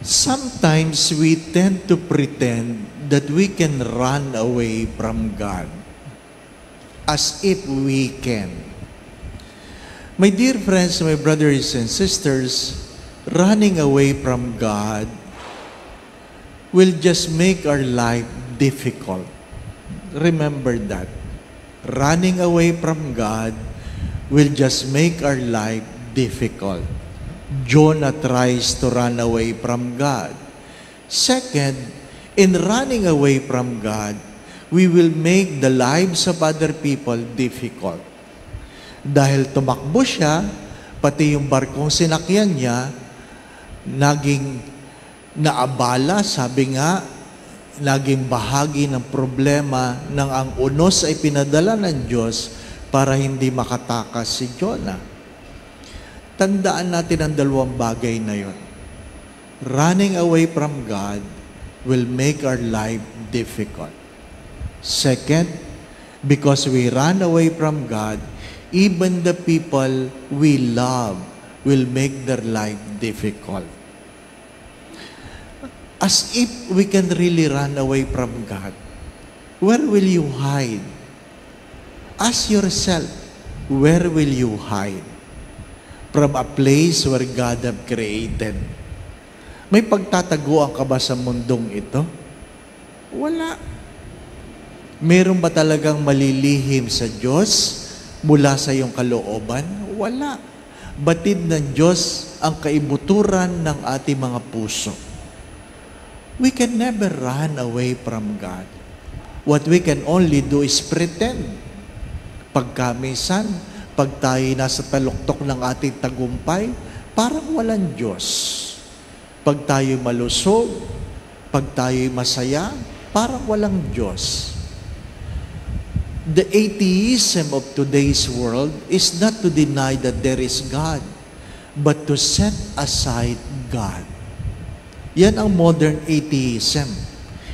Sometimes we tend to pretend that we can run away from God as if we can. My dear friends, my brothers and sisters, running away from God will just make our life difficult. Remember that. Running away from God will just make our life difficult. Jonah tries to run away from God. Second, in running away from God, we will make the lives of other people difficult. Dahil tumakbo siya, pati yung barkong sinakyan niya, naging naabala, sabi nga, naging bahagi ng problema ng ang unos ay pinadala ng Diyos para hindi makatakas si Jonah. Tandaan natin ang dalawang bagay na yon. Running away from God will make our life difficult. Second, because we run away from God, even the people we love will make their life difficult. As if we can really run away from God, where will you hide? Ask yourself, where will you hide? From a place where God have created. May pagtataguan ka ba sa mundong ito? Wala. Meron ba talagang malilihim sa Diyos mula sa iyong kalooban? Wala. Batid ng Diyos ang kaibuturan ng ating mga puso. We can never run away from God. What we can only do is pretend. Pagkamisan, pag tayo nasa taluktok ng ating tagumpay, parang walang Diyos. Pag tayo malusog, pag tayo masaya, parang walang Diyos. The atheism of today's world is not to deny that there is God, but to set aside God. Yan ang modern atheism.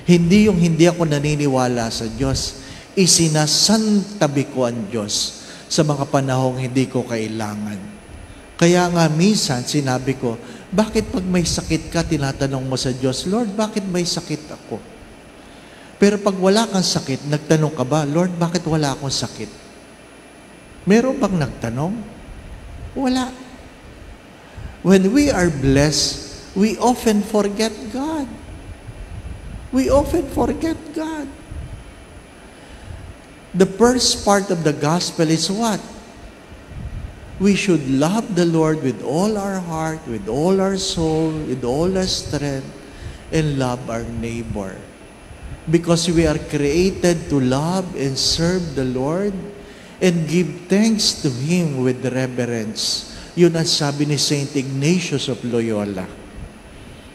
Hindi yung hindi ako naniniwala sa Diyos, isinasantabi ko ang Diyos sa mga panahong hindi ko kailangan. Kaya nga minsan sinabi ko, bakit pag may sakit ka, tinatanong mo sa Diyos, Lord, bakit may sakit ako? Pero pag wala kang sakit, nagtanong ka ba, Lord, bakit wala akong sakit? Meron bang nagtanong? Wala. When we are blessed, we often forget God. We often forget God. The first part of the gospel is what? We should love the Lord with all our heart, with all our soul, with all our strength, and love our neighbor. Because we are created to love and serve the Lord and give thanks to Him with reverence. Yun ang sabi ni Saint Ignatius of Loyola.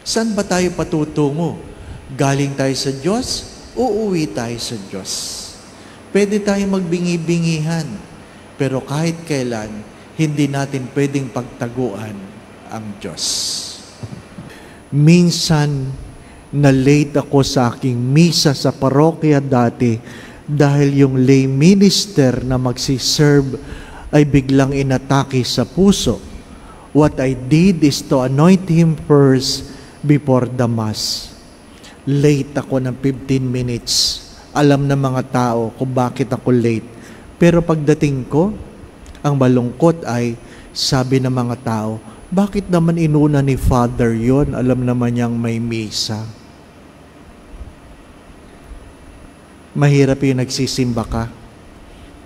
Saan ba tayo patutungo? Galing tayo sa Diyos, uuwi tayo sa Diyos. Pwede tayong magbingi-bingihan, pero kahit kailan, hindi natin pwedeng pagtaguan ang Diyos. Minsan, na-late ako sa aking misa sa parokya dati dahil yung lay minister na magsiserve ay biglang inatake sa puso. What I did is to anoint him first before the Mass. Late ako ng 15 minutes. Alam ng mga tao kung bakit ako late. Pero pagdating ko, ang malungkot ay, sabi ng mga tao, bakit naman inuna ni Father yon? Alam naman niyang may misa. Mahirap yung nagsisimba ka,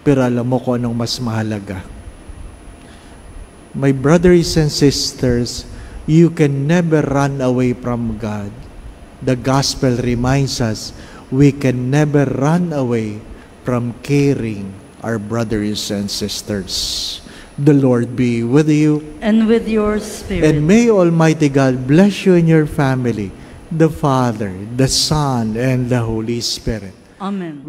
pero alam mo kung anong mas mahalaga. My brothers and sisters, you can never run away from God. The gospel reminds us, we can never run away from caring our brothers and sisters. The Lord be with you. And with your spirit. And may Almighty God bless you and your family, the Father, the Son, and the Holy Spirit. Amen.